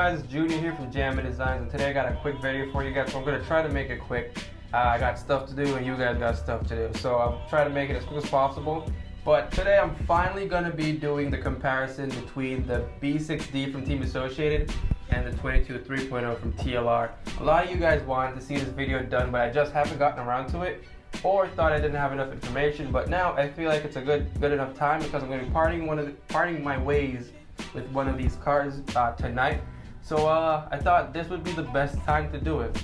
guys? It's Junior here from JAMMIN Designs, and today I got a quick video for you guys. So I'm going to try to make it quick. I got stuff to do and you guys got stuff to do, so I'll try to make it as quick as possible. But today I'm finally going to be doing the comparison between the B6D from Team Associated and the 22 3.0 from TLR. A lot of you guys wanted to see this video done, but I just haven't gotten around to it, or thought I didn't have enough information. But now I feel like it's a good enough time, because I'm going to be parting my ways with one of these cars tonight. So I thought this would be the best time to do it.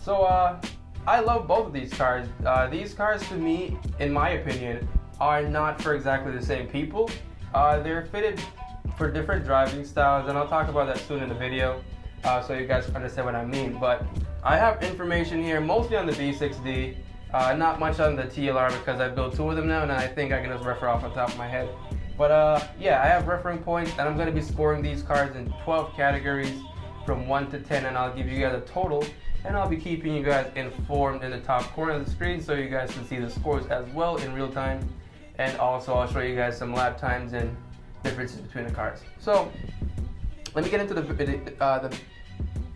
So I love both of these cars. These cars, to me, in my opinion, are not for exactly the same people. They're fitted for different driving styles, and I'll talk about that soon in the video, so you guys understand what I mean. But I have information here mostly on the B6D, not much on the TLR, because I built two of them now and I think I can just refer off on top of my head. But yeah, I have reference points, and I'm going to be scoring these cars in 12 categories from 1 to 10, and I'll give you guys a total, and I'll be keeping you guys informed in the top corner of the screen so you guys can see the scores as well in real time. And also I'll show you guys some lap times and differences between the cars. So let me get into the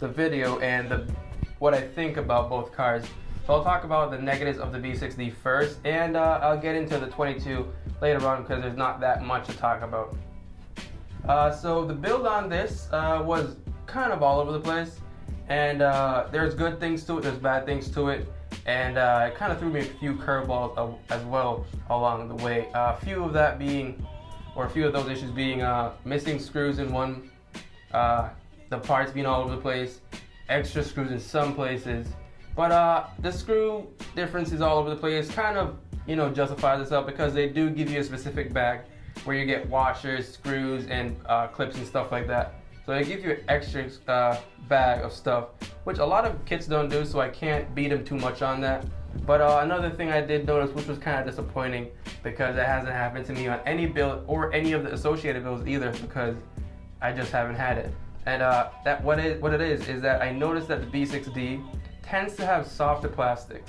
video and what I think about both cars. So I'll talk about the negatives of the B6D first, and I'll get into the 22 later on, because there's not that much to talk about. So the build on this was kind of all over the place, and there's good things to it, there's bad things to it, and it kind of threw me a few curveballs as well along the way. A few of those issues being missing screws in one, the parts being all over the place, extra screws in some places. But the screw differences all over the place kind of, justifies itself, because they do give you a specific bag where you get washers, screws, and clips and stuff like that. So they give you an extra bag of stuff, which a lot of kits don't do, so I can't beat them too much on that. But another thing I did notice, which was kind of disappointing, because it hasn't happened to me on any build or any of the associated builds either, because I just haven't had it. And what it is that I noticed that the B6D tends to have softer plastic.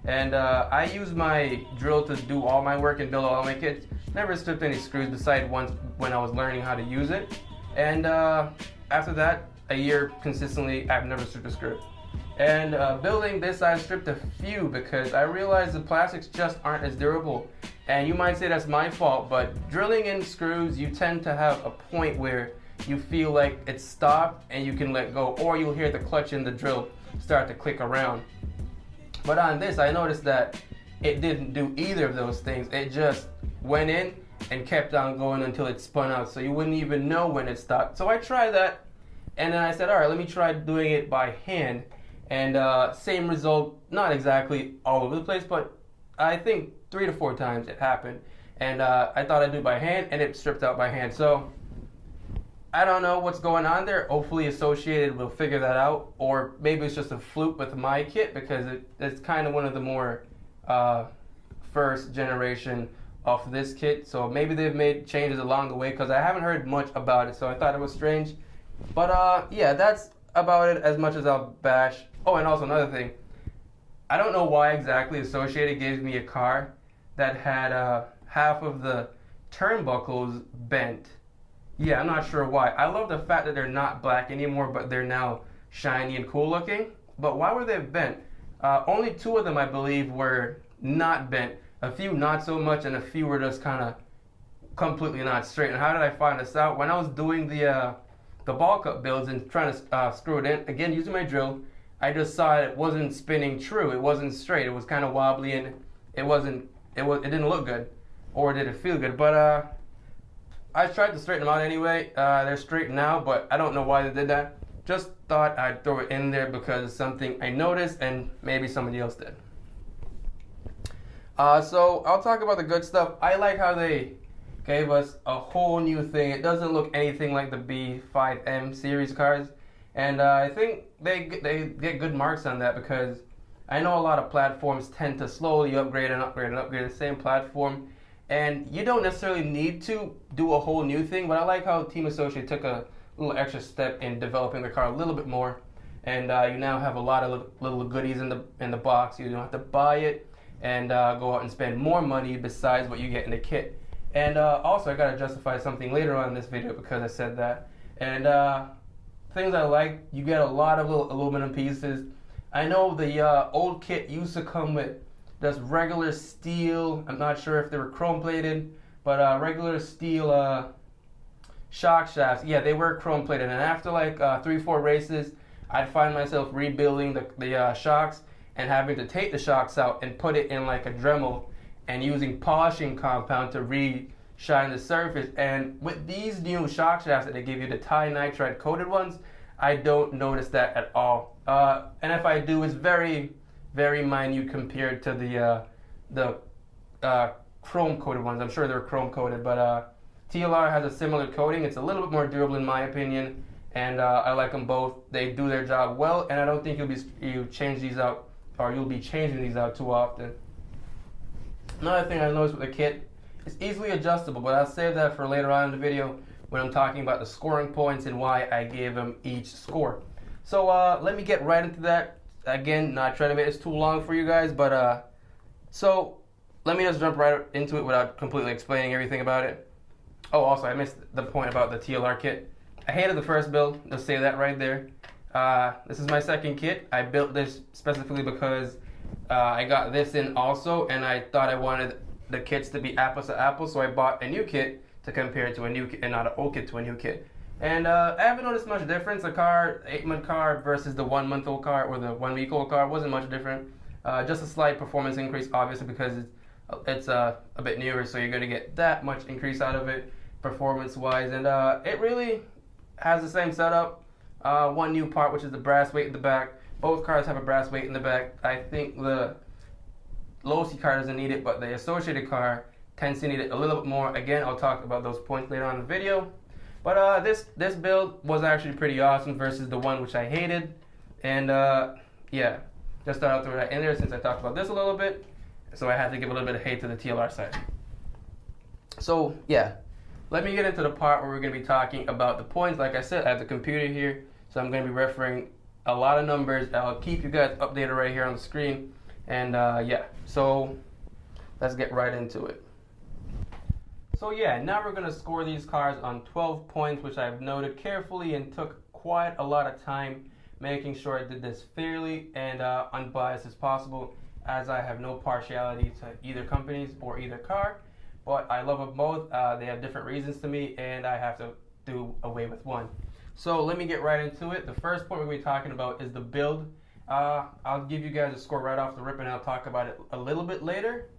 And I use my drill to do all my work and build all my kits. Never stripped any screws, beside once when I was learning how to use it. And after that, a year consistently, I've never stripped a screw. And building this, I stripped a few, because I realized the plastics just aren't as durable. And you might say that's my fault, but drilling in screws, you tend to have a point where you feel like it's stopped and you can let go, or you'll hear the clutch in the drill start to click around. But on this, I noticed that it didn't do either of those things. It just went in and kept on going until it spun out, so you wouldn't even know when it stopped. So I tried that, and then I said, all right, let me try doing it by hand. And same result, not exactly all over the place, but I think 3 to 4 times it happened. And I thought I'd do it by hand, and it stripped out by hand. So I don't know what's going on there. Hopefully Associated will figure that out, or maybe it's just a fluke with my kit, because it's kind of one of the more first generation of this kit. So maybe they've made changes along the way, because I haven't heard much about it, so I thought it was strange. But yeah, that's about it as much as I'll bash. Oh, and also another thing, I don't know why exactly Associated gave me a car that had half of the turnbuckles bent. Yeah, I'm not sure why. I love the fact that they're not black anymore, but they're now shiny and cool looking. But why were they bent? Only 2 of them, I believe, were not bent. A few not so much, and a few were just kind of completely not straight. And how did I find this out? When I was doing the ball cut builds and trying to screw it in, again using my drill, I just saw it wasn't spinning true. It wasn't straight. It was kind of wobbly, and it didn't look good, or did it feel good. But I tried to straighten them out anyway. They're straight now, but I don't know why they did that. Just thought I'd throw it in there because it's something I noticed, and maybe somebody else did. So I'll talk about the good stuff. I like how they gave us a whole new thing. It doesn't look anything like the B5M series cars, and I think they get good marks on that, because I know a lot of platforms tend to slowly upgrade and upgrade and upgrade the same platform. And you don't necessarily need to do a whole new thing, but I like how Team Associated took a little extra step in developing the car a little bit more. And you now have a lot of little goodies in the box. You don't have to buy it and go out and spend more money besides what you get in the kit. And also, I gotta justify something later on in this video, because I said that. And things I like, you get a lot of little aluminum pieces. I know the old kit used to come with just regular steel. I'm not sure if they were chrome plated, but regular steel shock shafts. Yeah, they were chrome plated. And after like 3-4 races, I'd find myself rebuilding the shocks and having to take the shocks out and put it in like a Dremel and using polishing compound to re-shine the surface. And with these new shock shafts that they give you, the tinitride coated ones, I don't notice that at all. And if I do, it's very, very minute compared to the chrome coated ones. I'm sure they're chrome coated, but TLR has a similar coating. It's a little bit more durable in my opinion, and I like them both. They do their job well, and I don't think you'll change these out, or you'll be changing these out too often. Another thing I noticed with the kit, it's easily adjustable, but I'll save that for later on in the video when I'm talking about the scoring points and why I gave them each score. So let me get right into that. Again, not trying to make this too long for you guys, but so let me just jump right into it without completely explaining everything about it. Oh, also, I missed the point about the TLR kit. I hated the first build, let's say that right there. This is my second kit. I built this specifically because I got this in also, and I thought I wanted the kits to be apples to apples, so I bought a new kit to compare to a new kit, and not an old kit to a new kit. And I haven't noticed much difference. A car, 8-month car versus the 1-month-old car or the 1-week-old car wasn't much different. Just a slight performance increase, obviously, because it's a bit newer, so you're going to get that much increase out of it performance-wise. And it really has the same setup. One new part, which is the brass weight in the back. Both cars have a brass weight in the back. I think the low-C car doesn't need it, but the associated car tends to need it a little bit more. Again, I'll talk about those points later on in the video. But this build was actually pretty awesome versus the one which I hated. And yeah, just thought I'd throw that in there since I talked about this a little bit. So I had to give a little bit of hate to the TLR side. So yeah, let me get into the part where we're going to be talking about the points. Like I said, I have the computer here, so I'm going to be referring a lot of numbers. I'll keep you guys updated right here on the screen. And yeah, so let's get right into it. So yeah, now we're going to score these cars on 12 points, which I've noted carefully and took quite a lot of time making sure I did this fairly and unbiased as possible, as I have no partiality to either companies or either car. But I love them both. They have different reasons to me, and I have to do away with one. So let me get right into it. The first point we're going to be talking about is the build. I'll give you guys a score right off the rip, and I'll talk about it a little bit later.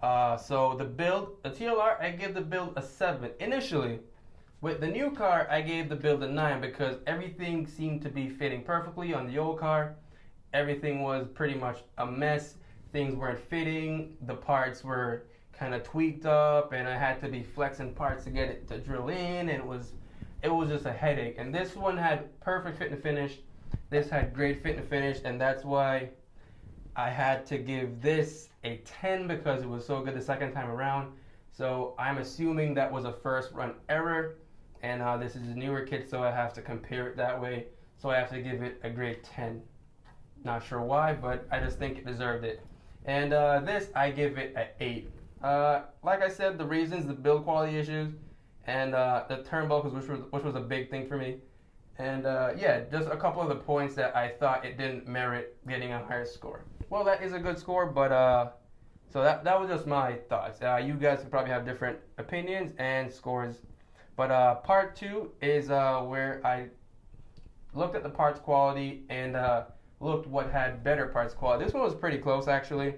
So the build, the TLR, I gave the build a 7 initially. With the new car, I gave the build a 9 because everything seemed to be fitting perfectly. On the old car, everything was pretty much a mess. Things weren't fitting. The parts were kind of tweaked up, and I had to be flexing parts to get it to drill in, and it was just a headache. And this one had perfect fit and finish. This had great fit and finish, and that's why I had to give this a 10 because it was so good the second time around. So I'm assuming that was a first run error, and this is a newer kit, so I have to compare it that way. So I have to give it a grade 10. Not sure why, but I just think it deserved it. And this, I give it an 8. Like I said, the reasons, the build quality issues, and the turnbuckles, which was a big thing for me. And yeah, just a couple of the points that I thought it didn't merit getting a higher score. Well, that is a good score, but so that was just my thoughts. You guys can probably have different opinions and scores. But part 2 is where I looked at the parts quality and looked what had better parts quality. This one was pretty close, actually.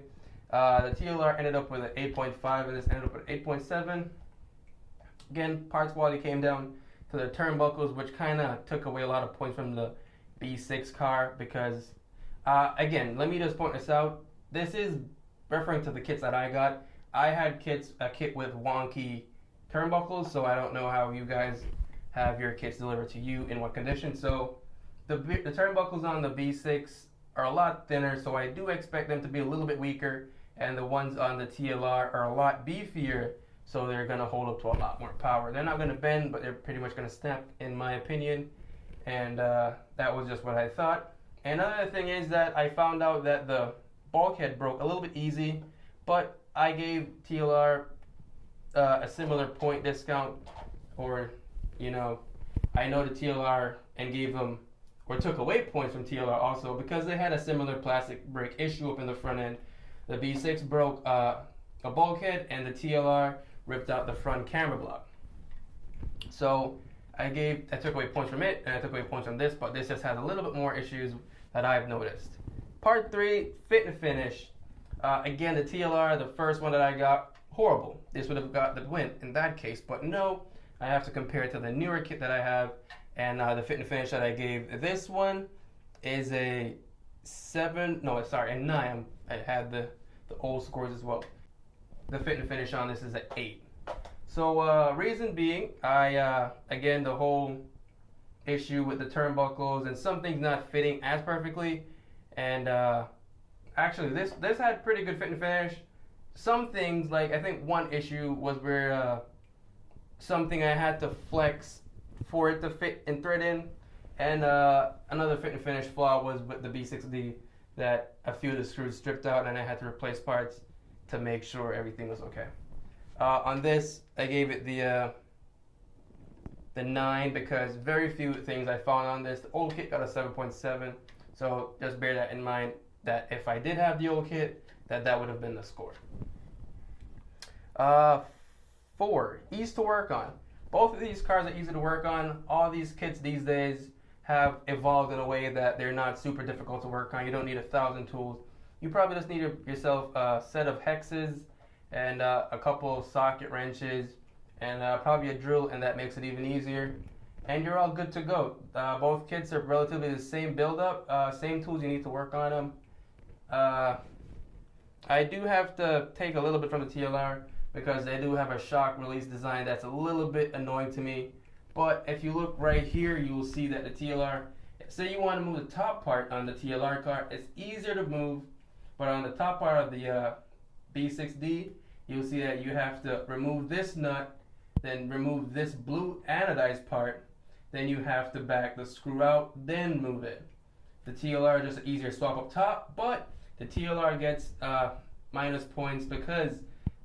The TLR ended up with an 8.5, and this ended up with 8.7. Again, parts quality came down to the turnbuckles, which kind of took away a lot of points from the B6 car because, again, let me just point this out. This is referring to the kits that I got. I had a kit with wonky turnbuckles, so I don't know how you guys have your kits delivered to you in what condition. So the turnbuckles on the B6 are a lot thinner, so I do expect them to be a little bit weaker, and the ones on the TLR are a lot beefier, so they're going to hold up to a lot more power. They're not going to bend, but they're pretty much going to snap, in my opinion, and that was just what I thought. Another thing is that I found out that the bulkhead broke a little bit easy, but I gave TLR a similar point discount, or, you know, I know the TLR and gave them, or took away points from TLR also because they had a similar plastic brake issue up in the front end. The B6 broke a bulkhead and the TLR ripped out the front camera block. So I took away points from it and I took away points from this, but this just has a little bit more issues that I've noticed. Part 3, fit and finish. Again, the TLR, the first one that I got, horrible. This would have got the win in that case, but no, I have to compare it to the newer kit that I have, and the fit and finish that I gave this one is a 9. I had the old scores as well. The fit and finish on this is an 8. So reason being, again, the whole issue with the turnbuckles and some things not fitting as perfectly, and actually this had pretty good fit and finish. Some things, like I think one issue was where something I had to flex for it to fit and thread in, and another fit and finish flaw was with the B6D, that a few of the screws stripped out and I had to replace parts to make sure everything was okay. On this, I gave it the 9 because very few things I found on this. The old kit got a 7.7, so just bear that in mind, that if I did have the old kit, that would have been the score. 4, ease to work on. Both of these cars are easy to work on. All these kits these days have evolved in a way that they're not super difficult to work on. You don't need 1,000 tools. You probably just need yourself a set of hexes and a couple of socket wrenches and probably a drill, and that makes it even easier. And you're all good to go. Both kits are relatively the same build-up, same tools you need to work on them. I do have to take a little bit from the TLR because they do have a shock release design that's a little bit annoying to me. But if you look right here, you will see that the TLR, say you want to move the top part on the TLR car, it's easier to move, but on the top part of the B6D, you'll see that you have to remove this nut, then remove this blue anodized part, then you have to back the screw out, then move it. The TLR is just an easier swap up top, but the TLR gets minus points because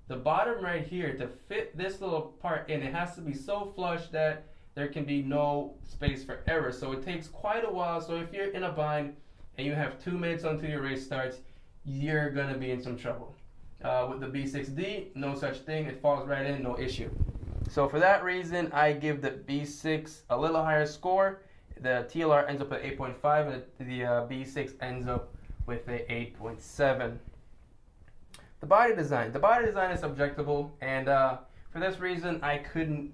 the bottom right here, to fit this little part in, it has to be so flush that there can be no space for error. So it takes quite a while. So if you're in a bind and you have 2 minutes until your race starts, you're going to be in some trouble. With the B6D, no such thing. It falls right in, no issue. So for that reason, I give the B6 a little higher score. The TLR ends up at 8.5 and the B6 ends up with a 8.7. The body design. The body design is subjectable, and for this reason, I couldn't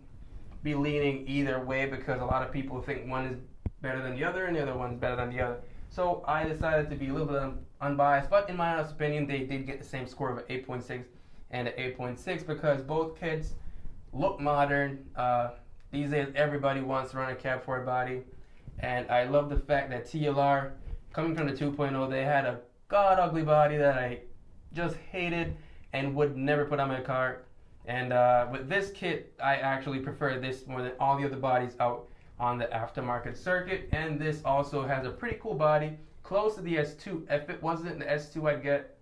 be leaning either way because a lot of people think one is better than the other and the other one's better than the other. So I decided to be a little bit unbiased, but in my honest opinion, they did get the same score of an 8.6 and an 8.6 because both kits look modern. These days, everybody wants to run a cab forward body, and I love the fact that TLR, coming from the 2.0, they had a god ugly body that I just hated and would never put on my car. And with this kit, I actually prefer this more than all the other bodies out on the aftermarket circuit. And this also has a pretty cool body, close to the S2. If it wasn't the S2 I'd get,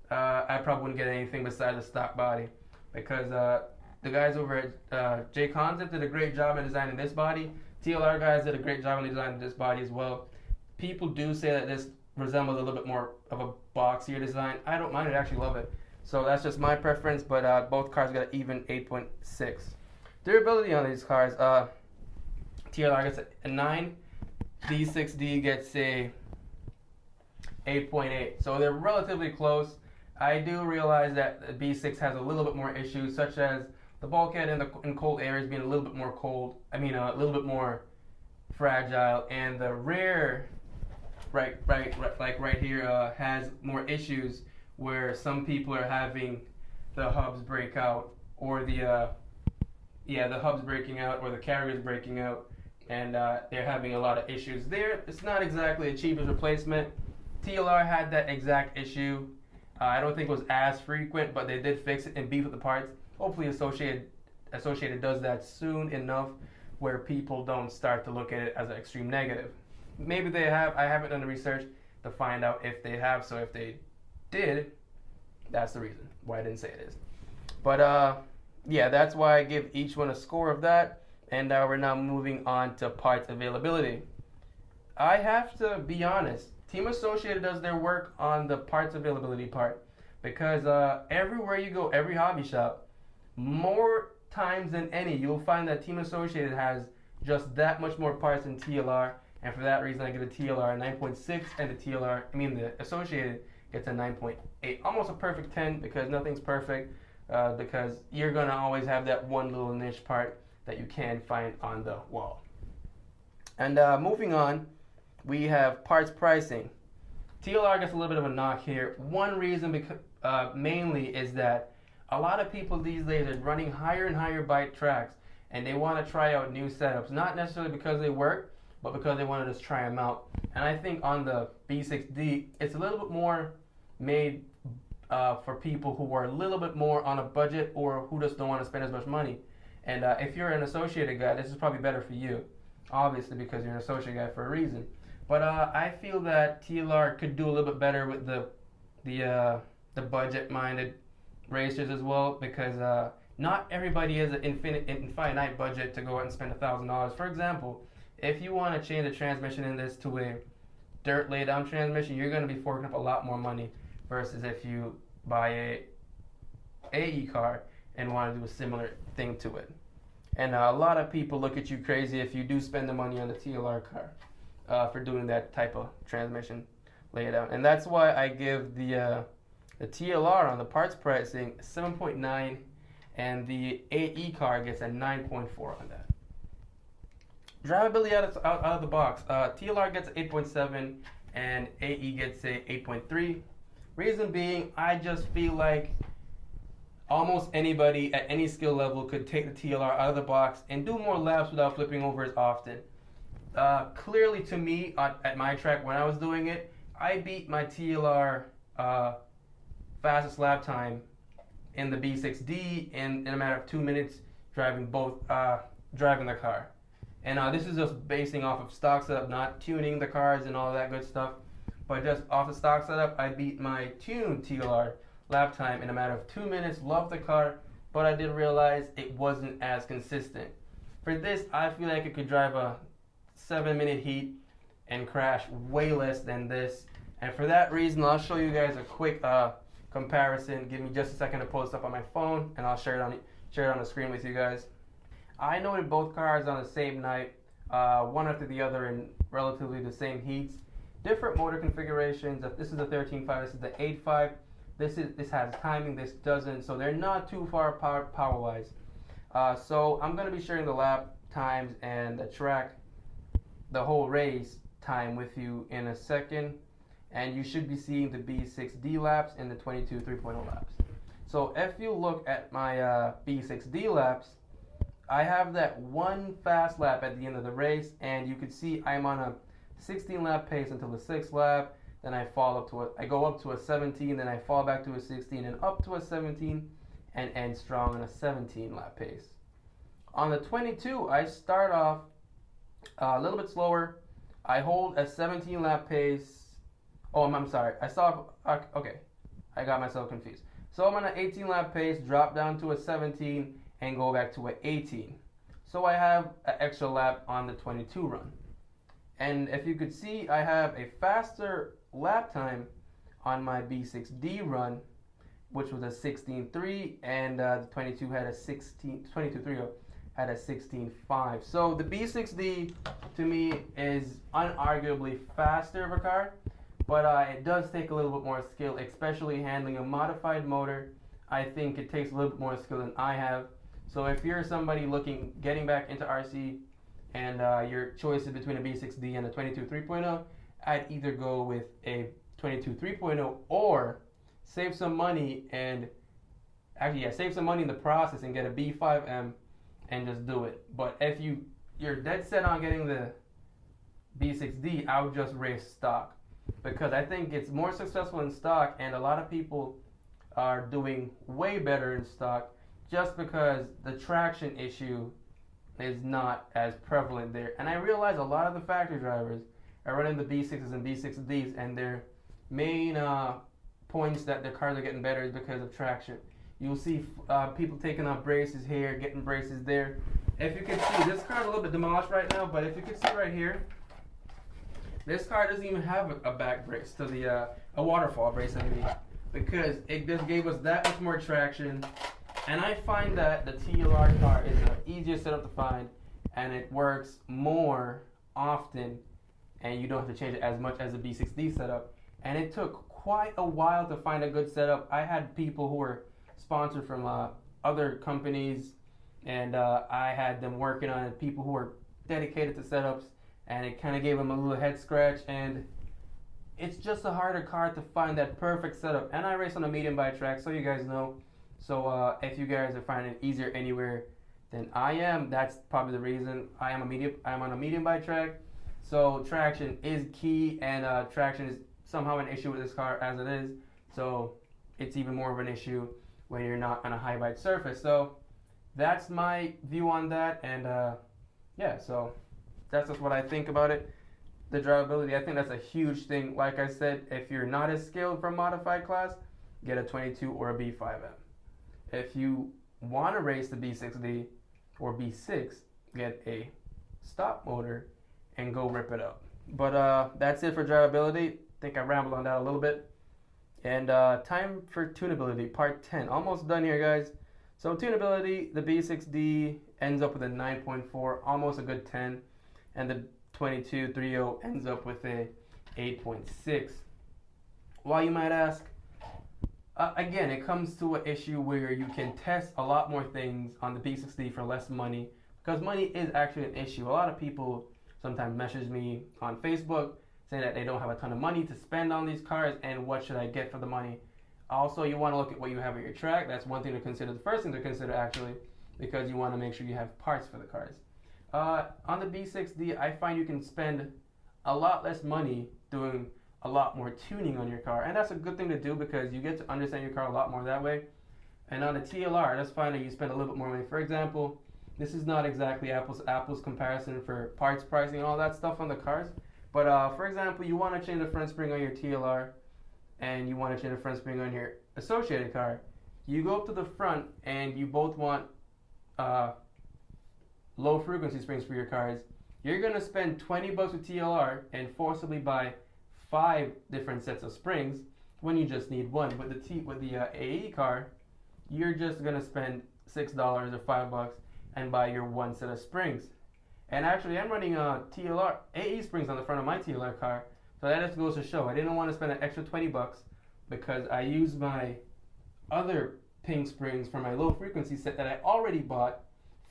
I probably wouldn't get anything besides the stock body, because the guys over at J Concept did a great job in designing this body. TLR guys did a great job in designing this body as well. People do say that this resembles a little bit more of a boxier design. I don't mind it, I actually love it. So that's just my preference, but both cars got an even 8.6. Durability on these cars, TLR gets a 9, B6D gets a 8.8. So they're relatively close. I do realize that the B6 has a little bit more issues, such as the bulkhead in cold areas being a little bit more cold. a little bit more fragile, and the rear, right here, has more issues where some people are having the hubs break out, or the hubs breaking out, or the carriers breaking out, and they're having a lot of issues there. It's not exactly a cheapest replacement. TLR had that exact issue. I don't think it was as frequent, but they did fix it and beef up the parts. Hopefully Associated does that soon enough where people don't start to look at it as an extreme negative. Maybe they have. I haven't done the research to find out if they have, so if they did, that's the reason why I didn't say it is. But yeah, that's why I give each one a score of that. And we're now moving on to parts availability. I have to be honest, Team Associated does their work on the parts availability part, because everywhere you go, every hobby shop, more times than any, you'll find that Team Associated has just that much more parts than TLR, and for that reason I get a TLR 9.6 and the Associated gets a 9.8. Almost a perfect 10, because nothing's perfect, because you're gonna always have that one little niche part that you can find on the wall. And moving on, we have parts pricing. TLR gets a little bit of a knock here. One reason mainly is that a lot of people these days are running higher and higher bike tracks, and they want to try out new setups, not necessarily because they work, but because they want to just try them out. And I think on the B6D, it's a little bit more made for people who are a little bit more on a budget, or who just don't want to spend as much money. And if you're an associated guy, this is probably better for you, obviously, because you're an associate guy for a reason. But I feel that TLR could do a little bit better with the budget-minded racers as well, because not everybody has an infinite budget to go out and spend $1,000. For example, if you want to change the transmission in this to a dirt lay-down transmission, you're going to be forking up a lot more money versus if you buy a AE car and want to do a similar thing to it. And a lot of people look at you crazy if you do spend the money on the TLR car for doing that type of transmission laydown. And that's why I give the TLR on the parts pricing 7.9, and the AE car gets a 9.4 on that. Drivability out of the box, TLR gets 8.7 and AE gets a 8.3. Reason being, I just feel like almost anybody at any skill level could take the TLR out of the box and do more laps without flipping over as often. Clearly to me, at my track when I was doing it, I beat my TLR fastest lap time in the B6D in a matter of 2 minutes driving the car. And this is just basing off of stock setup, not tuning the cars and all that good stuff, but just off the stock setup, I beat my tuned TLR lap time in a matter of 2 minutes. Loved the car, but I did realize it wasn't as consistent. For this, I feel like it could drive a 7-minute heat and crash way less than this. And for that reason, I'll show you guys a quick comparison. Give me just a second to post up on my phone, and I'll share it on the screen with you guys. I noted both cars on the same night, one after the other in relatively the same heats. Different motor configurations. This is the 13.5, this is the 8.5. This has timing, this doesn't, so they're not too far power-wise. So I'm going to be sharing the lap times and the whole race time with you in a second, and you should be seeing the B6D laps and the 22 3.0 laps. So if you look at my B6D laps, I have that one fast lap at the end of the race, and you can see I'm on a 16 lap pace until the 6th lap. Then I go up to a 17, then I fall back to a 16 and up to a 17, and end strong on a 17 lap pace. On the 22, I start off a little bit slower. I hold a 17 lap pace. Oh, I'm sorry. Okay, I got myself confused. So I'm on an 18 lap pace, drop down to a 17, and go back to an 18. So I have an extra lap on the 22 run. And if you could see, I have a faster lap time on my B6D run, which was a 16.3, and the 22 had a 22.3 had a 16.5. So the B6D to me is unarguably faster of a car, but it does take a little bit more skill, especially handling a modified motor. I think it takes a little bit more skill than I have. So if you're somebody getting back into RC, and your choice is between a B6D and a 22 3.0, I'd either go with a 22 3.0 or save some money save some money in the process and get a B5M and just do it. But if you're dead set on getting the B6D, I would just race stock, because I think it's more successful in stock, and a lot of people are doing way better in stock just because the traction issue is not as prevalent there. And I realize a lot of the factory drivers are running the B6s and B6Ds, and their main points that their cars are getting better is because of traction. You'll see people taking off braces here, getting braces there, if you can see, this car is a little bit demolished right now, but if you can see right here, this car doesn't even have a back brace to the a waterfall brace, I mean, because it just gave us that much more traction. And I find that the TLR car is an easier setup to find, and it works more often, and you don't have to change it as much as a B6D setup. And it took quite a while to find a good setup. I had people who were sponsored from other companies, and I had them working on it, people who were dedicated to setups, and it kind of gave them a little head scratch. And it's just a harder car to find that perfect setup. And I race on a medium bike track, so you guys know. So if you guys are finding it easier anywhere than I am, that's probably the reason. I'm on a medium bike track, so traction is key, and traction is somehow an issue with this car as it is. So it's even more of an issue when you're not on a high bike surface. So that's my view on that, and yeah, so that's just what I think about it. The drivability, I think that's a huge thing. Like I said, if you're not as skilled for modified class, get a 22 or a B5M. If you want to race the B6D or B6, get a stock motor and go rip it up. But that's it for drivability. I think I rambled on that a little bit. And time for tunability, part 10. Almost done here, guys. So tunability, the B6D ends up with a 9.4, almost a good 10. And the 2230 ends up with a 8.6. Why, you might ask? Again, it comes to an issue where you can test a lot more things on the B6D for less money, because money is actually an issue. A lot of people sometimes message me on Facebook saying that they don't have a ton of money to spend on these cars, and what should I get for the money? Also, you want to look at what you have at your track. That's one thing to consider, the first thing to consider actually, because you want to make sure you have parts for the cars. On the B6D, I find you can spend a lot less money doing a lot more tuning on your car, and that's a good thing to do because you get to understand your car a lot more that way. And on the TLR, that's fine that you spend a little bit more money. For example, this is not exactly apples to apples comparison for parts pricing and all that stuff on the cars, but for example, you want to change the front spring on your TLR and you want to change the front spring on your associated car. You go up to the front and you both want low frequency springs for your cars. You're going to spend $20 with TLR and forcibly buy 5 different sets of springs when you just need one. With the AE car, you're just gonna spend $6 or $5 and buy your one set of springs. And actually, I'm running TLR AE springs on the front of my TLR car, so that just goes to show I didn't want to spend an extra $20 because I used my other ping springs for my low frequency set that I already bought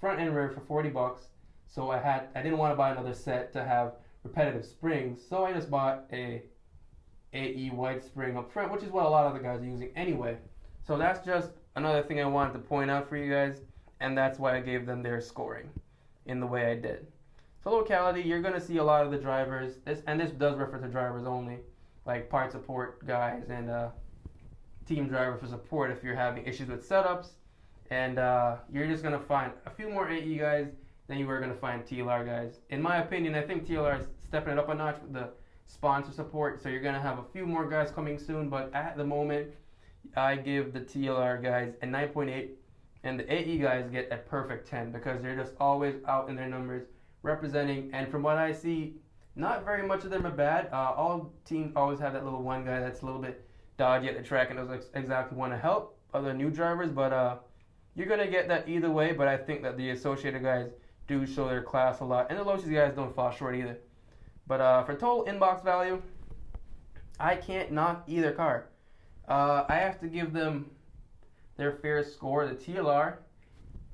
front and rear for $40. So I didn't want to buy another set to have repetitive springs, so I just bought a AE white spring up front, which is what a lot of the guys are using anyway. So that's just another thing I wanted to point out for you guys, and that's why I gave them their scoring in the way I did. So locality, you're going to see a lot of the drivers, this does refer to drivers only, like part support guys and team driver for support if you're having issues with setups, and you're just going to find a few more AE guys than you were going to find TLR guys. In my opinion, I think TLR is stepping it up a notch with the sponsor support, so you're going to have a few more guys coming soon, but at the moment, I give the TLR guys a 9.8, and the AE guys get a perfect 10, because they're just always out in their numbers, representing, and from what I see, not very much of them are bad. All teams always have that little one guy that's a little bit dodgy at the track and doesn't exactly want to help other new drivers, but you're going to get that either way, but I think that the associated guys do show their class a lot, and the Lotus guys don't fall short either. But for total inbox value, I can't knock either car. I have to give them their fair score. The TLR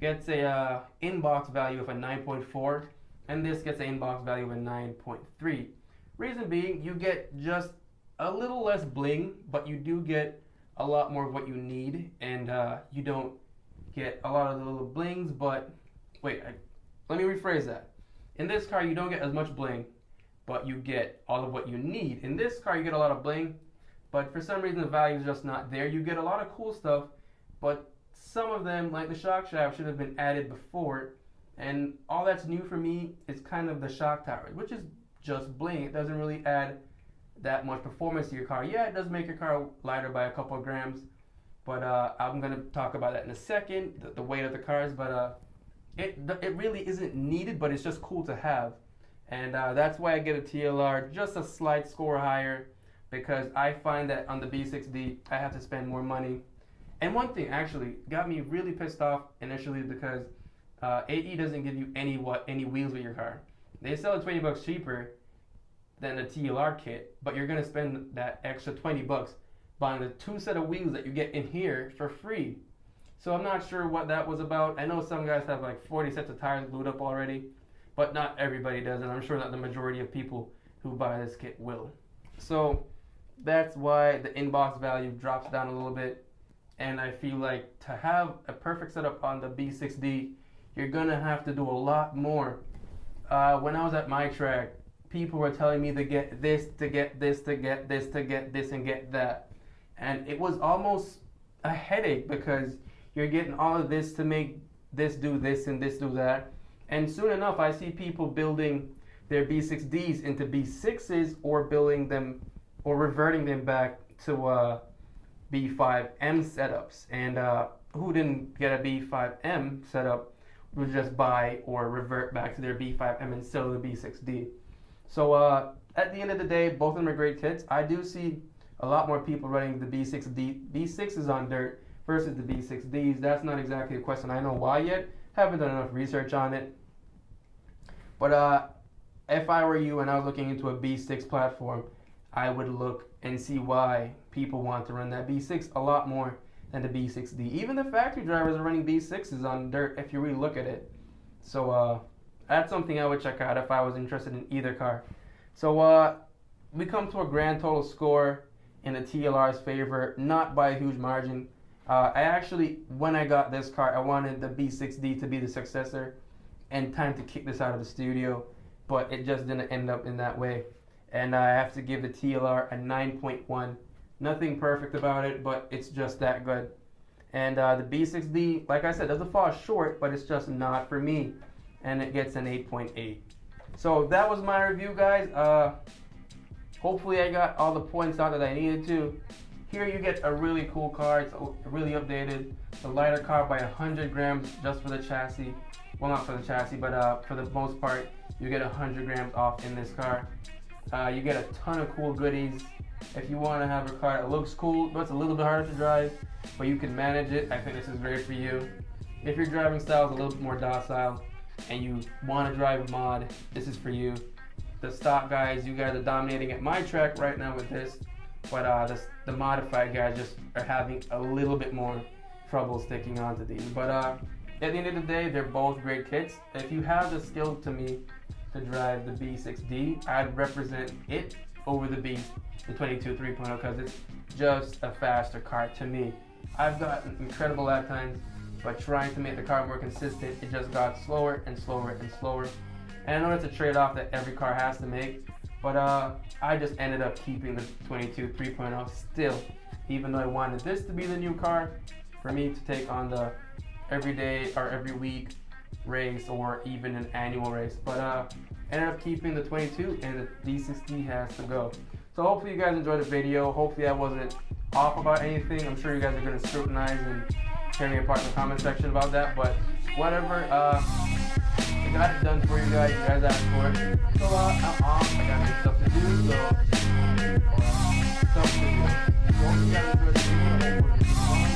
gets a inbox value of a 9.4, and this gets an inbox value of a 9.3. Reason being, you get just a little less bling, but you do get a lot more of what you need, and you don't get a lot of the little blings, but wait, let me rephrase that. In this car, you don't get as much bling, but you get all of what you need. In this car, you get a lot of bling, but for some reason the value is just not there. You get a lot of cool stuff, but some of them, like the shock shaft, should have been added before, and all that's new for me is kind of the shock tower, which is just bling. It doesn't really add that much performance to your car. Yeah, it does make your car lighter by a couple of grams, but I'm going to talk about that in a second, the weight of the cars, but it really isn't needed, but it's just cool to have. And that's why I get a TLR, just a slight score higher, because I find that on the B6D, I have to spend more money. And one thing actually got me really pissed off initially, because AE doesn't give you any wheels with your car. They sell it $20 cheaper than the TLR kit, but you're gonna spend that extra $20 buying the 2 set of wheels that you get in here for free. So I'm not sure what that was about. I know some guys have like 40 sets of tires glued up already, but not everybody does, and I'm sure that the majority of people who buy this kit will. So that's why the inbox value drops down a little bit, and I feel like to have a perfect setup on the B6D, you're gonna have to do a lot more. When I was at my track, people were telling me to get this, to get this, to get this, to get this, and get that. And it was almost a headache, because you're getting all of this to make this do this and this do that. And soon enough, I see people building their B6Ds into B6s, or building them or reverting them back to B5M setups. And who didn't get a B5M setup would just buy or revert back to their B5M instead of the B6D. So at the end of the day, both of them are great kits. I do see a lot more people running the B6s on dirt versus the B6Ds. That's not exactly a question I know why yet. Haven't done enough research on it. But if I were you and I was looking into a B6 platform, I would look and see why people want to run that B6 a lot more than the B6D. Even the factory drivers are running B6s on dirt if you really look at it. So that's something I would check out if I was interested in either car. So we come to a grand total score in the TLR's favor, not by a huge margin. I actually, when I got this car, I wanted the B6D to be the successor and time to kick this out of the studio, but it just didn't end up in that way. And I have to give the TLR a 9.1. Nothing perfect about it, but it's just that good. And the B6D, like I said, doesn't fall short, but it's just not for me. And it gets an 8.8. So that was my review, guys. Hopefully I got all the points out that I needed to. Here you get a really cool car. It's really updated. It's a lighter car by 100 grams just for the chassis. Well, not for the chassis, but for the most part, you get 100 grams off in this car. You get a ton of cool goodies. If you want to have a car that looks cool, but it's a little bit harder to drive, but you can manage it, I think this is great for you. If your driving style is a little bit more docile and you want to drive a mod, this is for you. The stock guys, you guys are dominating at my track right now with this, but the modified guys just are having a little bit more trouble sticking onto these. But at the end of the day, they're both great kits. If you have the skill to drive the B6D, I'd represent it over the 22 3.0, because it's just a faster car to me. I've gotten incredible lap times, but trying to make the car more consistent, it just got slower and slower and slower. And I know it's a trade-off that every car has to make, but I just ended up keeping the 22 3.0 still, even though I wanted this to be the new car for me to take on the everyday or every week race or even an annual race. But ended up keeping the 22, and the B6D has to go. So hopefully you guys enjoyed the video. Hopefully I wasn't off about anything. I'm sure you guys are going to scrutinize and tear me apart in the comment section about that, but whatever. I got it done for you guys. You guys asked for it. So I'm off. I got some stuff to do. So stuff to do. So hope you guys enjoyed the video.